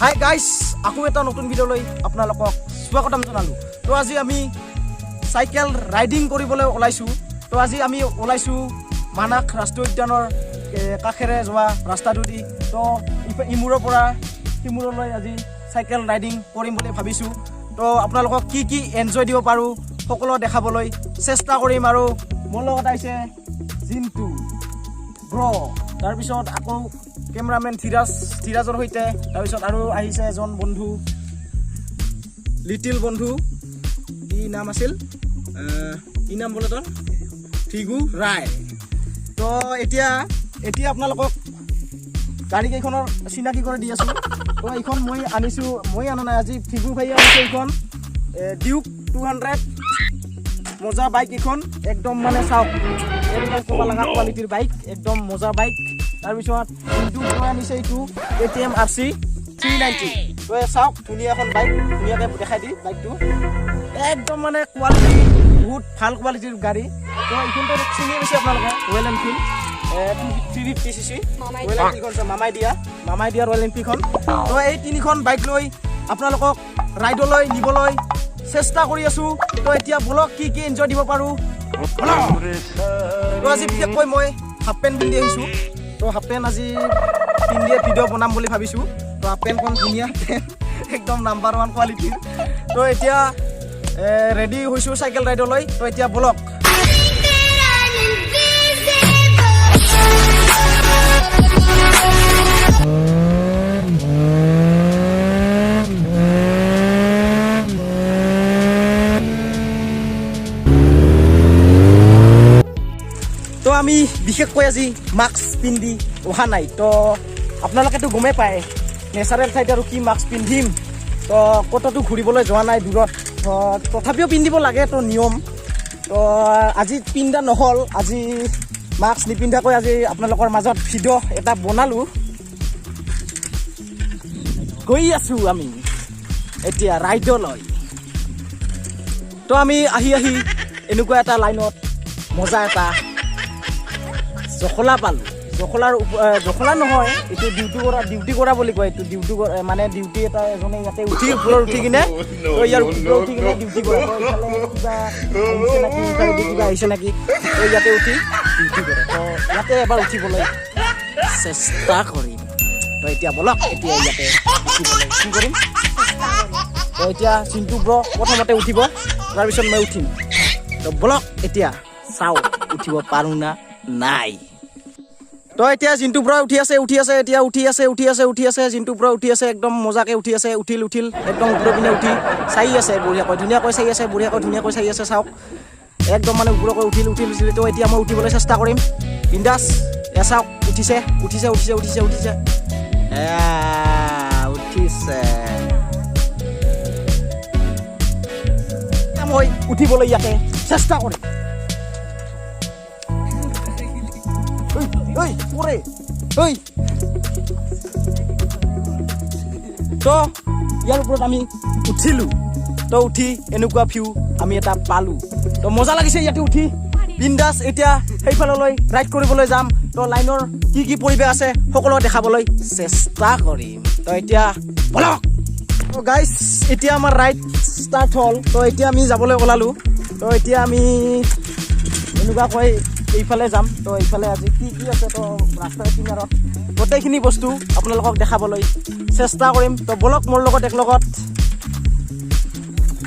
Hi guys, আকৌ এটা নতুন ভিডিঅ'লৈ আপোনালোকক স্বাগতম জনালোঁ। তো আজি আমি চাইকেল ৰাইডিং কৰিবলৈ ওলাইছোঁ। তো আজি আমি ওলাইছোঁ মানাস ৰাষ্ট্ৰীয় উদ্যানৰ কাষেৰে যোৱা ৰাস্তাটোদি। তো ইমূৰৰ পৰা সিমূৰলৈ আজি চাইকেল ৰাইডিং কৰিম বুলি ভাবিছোঁ। তো আপোনালোকক কি এনজয় দিব পাৰোঁ সকলো দেখাবলৈ চেষ্টা কৰিম। আৰু মোৰ লগত আহিছে জিন্তু ব্ৰ, তাৰপিছত আকৌ কেমেৰামেন ধীৰাজৰ সৈতে, তাৰপিছত আৰু আহিছে এজন বন্ধু, লিটিল বন্ধু, কি নাম আছিল, কি নাম বোলে তোৰ, ফিগু ৰায়। তো এতিয়া আপোনালোকক গাড়ীকেইখনৰ চিনাকি কৰি দি আছোঁ। তো এইখন মই আনা নাই আজি, ফিগু ভাই আনিছে এইখন ডিউক 200 মজা বাইক। এইখন একদম মানে চাওক এডভাইচ ক'ব লগা কোৱালিটিৰ বাইক, একদম মজা বাইক। তাৰপিছত কিন্তু আনিছে এইটো KTM RC 390। তো চাওক ধুনীয়া এখন বাইক, ধুনীয়াকৈ দেখাই দি বাইকটো একদম মানে কোৱালিটি বহুত ভাল কোৱালিটিৰ গাড়ী। তো এইখনটো চিনি পাইছে আপোনালোকে, ৰয়েল এনফিল্ড 350cc ৰয়েল এনফিল্ডখন, মামাই দিয়া ৰয়েল এনফিল্ডখন। তো এই তিনিখন বাইক লৈ আপোনালোকক ৰাইডলৈ নিবলৈ চেষ্টা কৰি আছোঁ। তো এতিয়া বলক কি এনজয় দিব পাৰোঁ। তো আজি বিশেষকৈ মই হাফ পেণ্ট পিন্ধি আহিছোঁ। তো হাফ পেণ্ট আজি পিন্ধিয়ে ভিডিঅ' বনাম বুলি ভাবিছোঁ। তো হাফ পেণ্টখন ধুনীয়া পেণ্ট, একদম নাম্বাৰ 1 কোৱালিটিৰ। তো এতিয়া ৰেডি হৈছোঁ চাইকেল ৰাইডলৈ। তো এতিয়া বলক। তো আমি বিশেষকৈ আজি মাস্ক পিন্ধি অহা নাই। তো আপোনালোকেতো গমেই পায় নেচাৰেল ঠাইত আৰু কি মাস্ক পিন্ধিম। তো ক'তো ঘূৰিবলৈ যোৱা নাই দূৰত, তথাপিও পিন্ধিব লাগে, তো নিয়ম। তো আজি পিন্ধা নহ'ল, আজি মাস্ক নিপিন্ধাকৈ আজি আপোনালোকৰ মাজত ভিডিঅ' এটা বনালোঁ। গৈ আছোঁ আমি এতিয়া ৰাইডলৈ। তো আমি আহি এনেকুৱা এটা লাইনত মজা এটা জখলা পালোঁ। জখলা নহয়, এইটো ডিউটি কৰা বুলি কয়। এইটো ডিউটি মানে ডিউটি এটা এজনে ইয়াতে ওপৰত উঠি কিনে, তো ইয়াৰ ওপৰত উঠি কিনে ডিউটি কৰে। কিবা আহিছে নেকি, তো ইয়াতে উঠি ডিউটি কৰে। তো ইয়াতে এবাৰ উঠিবলৈ চেষ্টা কৰিম। তো এতিয়া বলক, এতিয়া ইয়াতে উঠিবলৈ কি কৰিম। তো এতিয়া চিন্তু ব্ৰ প্ৰথমতে উঠিব, তাৰপিছত মই উঠিম। তো বলক এতিয়া চাওঁ উঠিব পাৰোঁ না নাই। তো এতিয়া জিন্তু ব্ৰ উঠি আছে, এতিয়া উঠি আছে জিন্তু ব্ৰ উঠি আছে, একদম মজাকে উঠি আছে। উঠিল একদম ওপৰৰ পিনে উঠি চাই আছে বঢ়িয়াকৈ, ধুনীয়াকৈ চাই আছে, ধুনীয়াকৈ চাই আছে। চাওক একদম মানে ওপৰকৈ উঠিল। তো এতিয়া মই উঠিবলৈ চেষ্টা কৰিম বিন্দাছ। চাওক উঠিছে। মই উঠিবলৈ ইয়াতে চেষ্টা কৰিম। তো ইয়াৰ ওপৰত আমি উঠিলোঁ। তো উঠি এনেকুৱা ভিউ আমি এটা পালোঁ। তো মজা লাগিছে ইয়াতে উঠি বিন্দাছ। এতিয়া সেইফাললৈ ৰাইড কৰিবলৈ যাম। তো লাইনৰ কি পৰিৱেশ আছে সকলো দেখাবলৈ চেষ্টা কৰিম। তো এতিয়া বলক। তো গাইজ এতিয়া আমাৰ ৰাইড ষ্টাৰ্ট হ'ল। তো এতিয়া আমি যাবলৈ ওলালোঁ। তো এতিয়া আমি এনেকুৱাকৈ এইফালে যাম। তো এইফালে আজি কি আছে, তো ৰাস্তাৰ কিনাৰত গোটেইখিনি বস্তু আপোনালোকক দেখাবলৈ চেষ্টা কৰিম। তো বলক মোৰ লগত একলগত।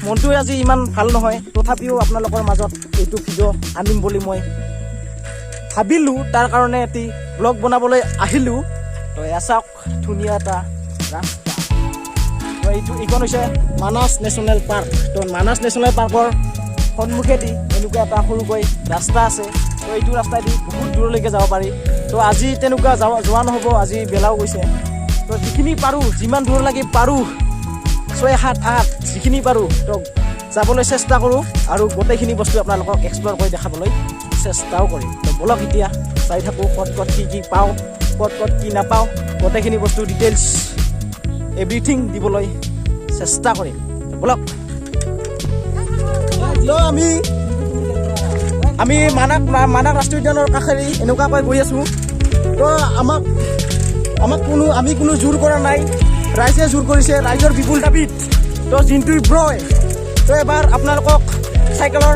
মনটো আজি ইমান ভাল নহয়, তথাপিও আপোনালোকৰ মাজত এইটো ভিডিঅ' আনিম বুলি মই ভাবিলোঁ। তাৰ কাৰণে এটি ব্লগ বনাবলৈ আহিলোঁ। তো এয়া চাওক ধুনীয়া এটা ৰাস্তা। তো এইখন হৈছে মানাস নেশ্যনেল পাৰ্ক। তো মানাস নেশ্যনেল পাৰ্কৰ সন্মুখেদি এনেকুৱা এটা সৰুকৈ ৰাস্তা আছে। তো এইটো ৰাস্তাইদি বহুত দূৰলৈকে যাব পাৰি। তো আজি তেনেকুৱা যোৱা নহ'ব, আজি বেলাও গৈছে। তো যিখিনি পাৰোঁ, যিমান দূৰলৈকে পাৰোঁ, 6, 7, 8 যিখিনি পাৰোঁ তো যাবলৈ চেষ্টা কৰোঁ। আৰু গোটেইখিনি বস্তু আপোনালোকক এক্সপ্ল'ৰ কৰি দেখাবলৈ চেষ্টাও কৰিম। তো বলক এতিয়া চাই থাকোঁ ক'ত কি পাওঁ, ক'ত কি নাপাওঁ, গোটেইখিনি বস্তু ডিটেইলছ এভৰিথিং দিবলৈ চেষ্টা কৰিম। তো বলক। আমি মানাস ৰাষ্ট্ৰীয় উদ্যানৰ কাষেৰে এনেকুৱাকৈ গৈ আছোঁ। তো আমি কোনো জোৰ কৰা নাই, ৰাইজে জোৰ কৰিছে, ৰাইজৰ বিপুল দাবীত তো জিন্টু ব্ৰই তো এবাৰ আপোনালোকক চাইকেলৰ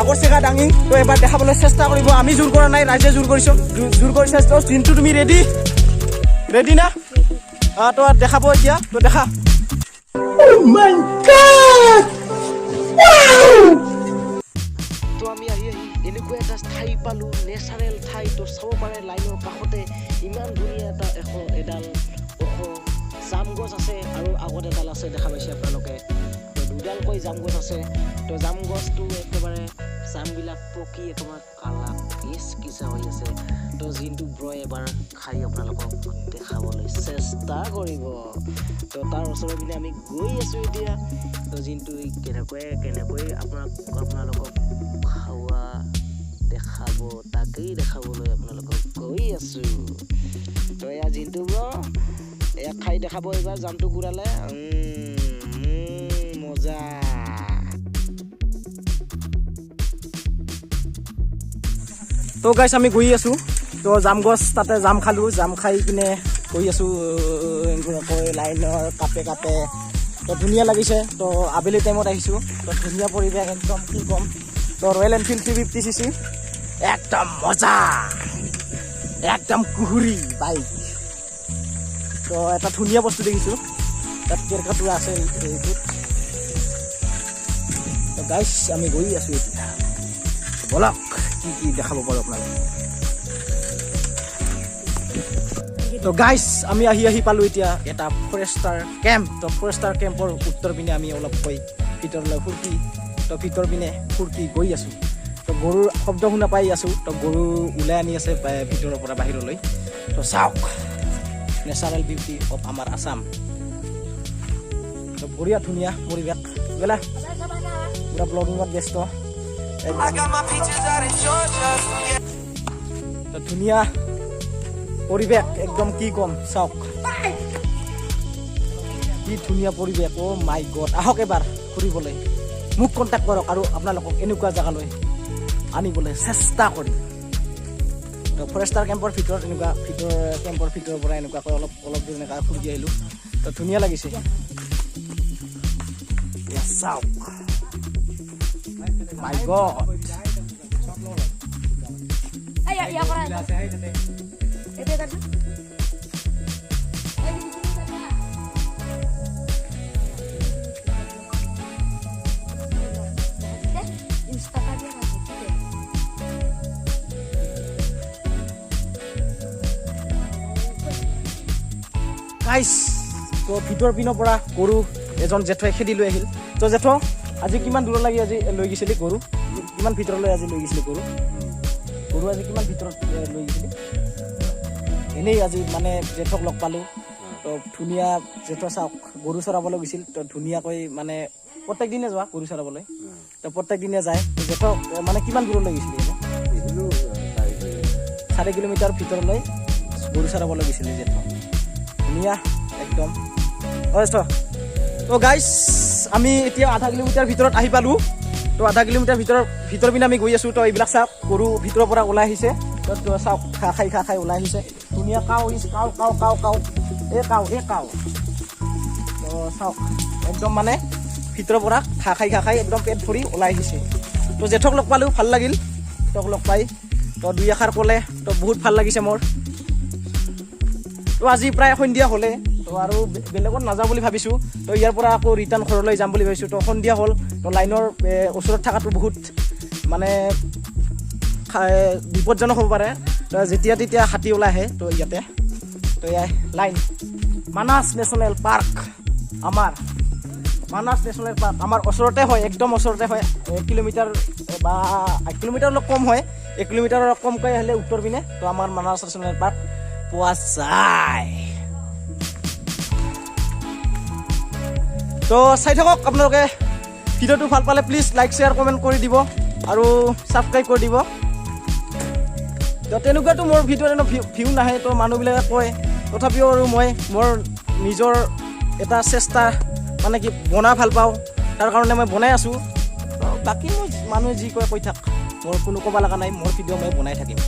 আগৰ চেগা দাঙি তো এবাৰ দেখাবলৈ চেষ্টা কৰিব। আমি জোৰ কৰা নাই, ৰাইজে জোৰ কৰিছে। তো জিন্টু তুমি ৰেডি না? তো দেখাব এতিয়া, তো দেখা। তো আমি আহি এনেকুৱা এটা ঠাই পালোঁ, নেচাৰেল ঠাই। তো চাব পাৰে লাইনৰ কাষতে ইমান ধুনীয়া এডাল ওখ জাম গছ আছে আৰু আগত এডাল আছে দেখা পাইছে আপোনালোকে। তো দুডালকৈ জাম গছ আছে। তো জাম গছটো একেবাৰে জামবিলাক পকি একেবাৰে কালা কিচকিচা হৈ আছে। তো জিন্টু ব্ৰই এবাৰ খাই আপোনালোকক দেখাবলৈ চেষ্টা কৰিব। তো তাৰ ওচৰৰ পিনে আমি গৈ আছোঁ এতিয়া। তো জিন্টু কেনেকৈ আপোনালোকক খাৱা দেখাব, তাকেই দেখাবলৈ আপোনালোকক গৈ আছোঁ। তো এয়া জিন্টু ব্ৰ, এয়া খাই দেখাব এইবাৰ জামটো ঘূৰালে। মজা। তো গাইছ আমি গৈ আছোঁ। তো জাম গছ তাতে জাম খালোঁ, জাম খাই কিনে গৈ আছোঁ লাইনৰ কাপে কাপে। তো ধুনীয়া লাগিছে। তো আবেলি টাইমত আহিছোঁ। তো ধুনীয়া পৰিৱেশ একদম, কি ক'ম। তো ৰয়েল এনফিল্ড 350cc একদম মজা, একদম কুহুৰি বাইক। তো এটা ধুনীয়া বস্তু দেখিছোঁ, তাত কেৰকাটোৰা আছে এইটোত। তো গাইছ আমি গৈ আছোঁ এতিয়া, বলক কি দেখাব পাৰোঁ আপোনালোকে। তো গাইছ আমি আহি পালোঁ এতিয়া এটা ফৰেষ্টাৰ কেম্প। তো ফৰেষ্টাৰ কেম্পৰ উত্তৰ পিনে আমি অলপকৈ ভিতৰলৈ ভিতৰ পিনে ফুৰ্তি গৈ আছোঁ। তো গৰুৰ শব্দ শুনা পাই আছোঁ। তো গৰু ওলাই আনি আছে ভিতৰৰ পৰা বাহিৰলৈ। তো চাওক নেচাৰেল বিউটি অফ আমাৰ আছাম। তো বঢ়িয়া ধুনীয়া পৰিৱেশ। বেলা পুৰা ব্লগিঙত ব্যস্ত। তো ধুনীয়া পৰিৱেশ একদম, কি ক'ম। চাওক কি ধুনীয়া পৰিৱেশ। অ' মাই গড, আহক এবাৰ ফুৰিবলৈ। মোক কণ্টেক্ট কৰক আৰু আপোনালোকক এনেকুৱা জেগালৈ আনিবলৈ চেষ্টা কৰিম। তো ফৰেষ্টাৰ কেম্পৰ ভিতৰত এনেকুৱা কেম্পৰ ভিতৰৰ পৰা এনেকুৱাকৈ অলপ দূৰ এনেকুৱা ফুৰি আহিলোঁ। তো ধুনীয়া লাগিছে। চাওক মাই গড। গাইছ তো ভিতৰ পিনৰ পৰা গৰু এজন জেঠুৱে খেদি লৈ আহিল। তো জেঠ আজি কিমান দূৰলৈকে আজি লৈ গৈছিলি গৰু? কিমান ভিতৰলৈ আজি লৈ গৈছিলি গৰু আজি কিমান ভিতৰত লৈ গৈছিলি? এনেই আজি মানে জেঠক লগ পালোঁ। তো ধুনীয়া জেঠ চাওক গৰু চৰাবলৈ গৈছিল। তো ধুনীয়াকৈ মানে প্ৰত্যেক দিনে যোৱা গৰু চৰাবলৈ। তো প্ৰত্যেক দিনে যায়। জেঠক মানে কিমান দূৰলৈ গৈছিলি? 4 কিলোমিটাৰ ভিতৰলৈ গৰু চৰাবলৈ গৈছিলি জেঠ। ধুনীয়া একদম। তো গাইছ আমি এতিয়া 0.5 কিলোমিটাৰ ভিতৰত আহি পালোঁ। তো 0.5 কিলোমিটাৰ ভিতৰ পিনে আমি গৈ আছোঁ। তো এইবিলাক চাওক গৰু ভিতৰৰ পৰা ওলাই আহিছে। তো চাওক খা খাই ওলাই আহিছে। ধুনীয়া কাও কাও। তো চাওক একদম মানে ভিতৰৰ পৰা খা খাই একদম পেট ভৰি ওলাই আহিছে। তো জেঠক লগ পালোঁ, ভাল লাগিল তেওঁক লগ পাই। তো 2 এষাৰ ক'লে। তো বহুত ভাল লাগিছে মোৰ। তো আজি প্ৰায় সন্ধিয়া হ'লে। তো আৰু বেলেগত নাযাওঁ বুলি ভাবিছোঁ। তো ইয়াৰ পৰা আকৌ ৰিটাৰ্ণ ঘৰলৈ যাম বুলি ভাবিছোঁ। তো সন্ধিয়া হ'ল। তো লাইনৰ ওচৰত থকাটো বহুত মানে বিপদজনক হ'ব পাৰে। তো যেতিয়া তেতিয়া হাতী ওলাই আহে। তো ইয়াতে তো এয়াই line Manas national park. Manas national park আমাৰ ওচৰতে হয়, একদম ওচৰতে হয়। 1 কিলোমিটাৰ বা 1 কিলোমিটাৰ অলপ কম হয়। 1 কিলোমিটাৰ অলপ কমকৈ আহিলে উত্তৰ পিনে তো আমাৰ মানাস নেশ্যনেল পাৰ্ক পোৱা যায়। তো চাই থাকক আপোনালোকে। ভিডিঅ'টো ভাল পালে প্লিজ লাইক শ্বেয়াৰ কমেণ্ট কৰি দিব আৰু ছাবস্ক্ৰাইব কৰি দিব। তো তেনেকুৱাতো মোৰ ভিডিঅ'ত ভিউ নাহে। তো মানুহবিলাকে কয়, তথাপিও আৰু মই মোৰ নিজৰ এটা চেষ্টা মানে কি বনাই ভাল পাওঁ, তাৰ কাৰণে মই বনাই আছোঁ। বাকী মই মানুহে যি কয় কৈ থাক, মোৰ কোনো ক'ব লগা নাই। মোৰ ভিডিঅ' মই বনাই থাকিম।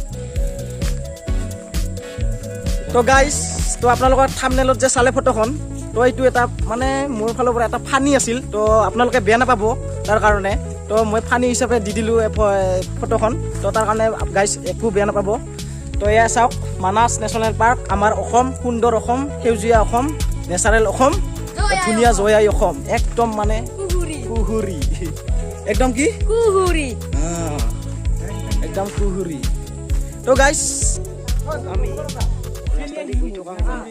তো গাইজ তো আপোনালোকৰ থাম্বনেইলত যে চালে ফটোখন, তো এইটো এটা মানে মোৰ ফালৰ পৰা এটা ফানি আছিল, তো আপোনালোকে বেয়া নাপাব তাৰ কাৰণে। তো মই ফানি হিচাপে দি দিলোঁ ফটোখন, তো তাৰ কাৰণে গাইজ একো বেয়া নাপাব। তো এয়া চাওক মানাস নেশ্যনেল পাৰ্ক, আমাৰ অসম, সুন্দৰ অসম, সেউজীয়া অসম, নেচাৰেল অসম, ধুনীয়া জয়াই অসম, একদম মানে কুহুৰি, একদম কি কুহুৰি একদম কুহুৰি। তো গাইজ আমি ৰাস্তা দি গৈ থকা সময়ত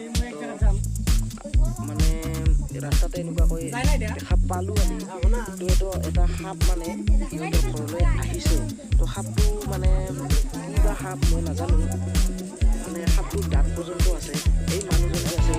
মানে ৰাস্তাতে এনেকুৱাকৈ সাপ পালোঁ আমি। তো এইটো এটা সাপ মানে সিহঁতৰ ঘৰলৈ আহিছে। তো সাপটো মানে কিবা সাপ মই নাজানো, মানে সাপটোৰ দাঁত পৰ্যন্ত আছে। এই মানুহজন যে আছে,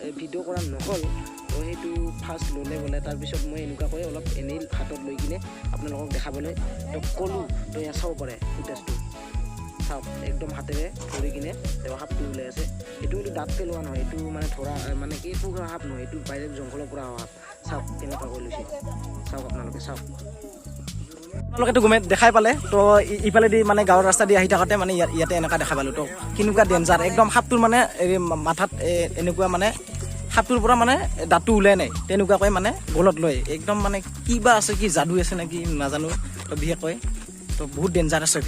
এই ভিডিঅ' কৰা নহ'ল। তো সেইটো ফাৰ্ষ্ট ল'লে বোলে, তাৰপিছত মই এনেকুৱাকৈ অলপ এনেই হাতত লৈ কিনে আপোনালোকক দেখাবলৈ তো ক'লোঁ। তো এয়া চাব পাৰে ফুটেজটো, চাওক একদম হাতেৰে ধৰি কিনে তেওঁ সাপটো ওলাই আছে। এইটো কিন্তু দাঁত পেলোৱা নহয়, এইটো মানে ধৰা মানে কি পোহা সাপ নহয়, এইটো ডাইৰেক্ট জংঘলৰ পৰা অহা সাপ। চাওক কেনেকুৱাকৈ লৈছে, চাওক আপোনালোকে চাওক। আপোনালোকেতো দেখাই পালে। তো ইফালেদি মানে গাঁৱৰ ৰাস্তা দি আহি থাকোঁতে মানে ইয়াতে এনেকুৱা দেখা পালোঁ। তো কেনেকুৱা ডেঞ্জাৰ, একদম সাপটোৰ মানে মাথাত এনেকুৱা মানে সাপটোৰ পৰা মানে দাঁতটো ওলাই নাই, তেনেকুৱাকৈ মানে গলত লয়। একদম মানে কিবা আছে, কি যাদু আছে নেকি নাজানো, তো বিশেষকৈ তো বহুত ডেঞ্জাৰ আছে।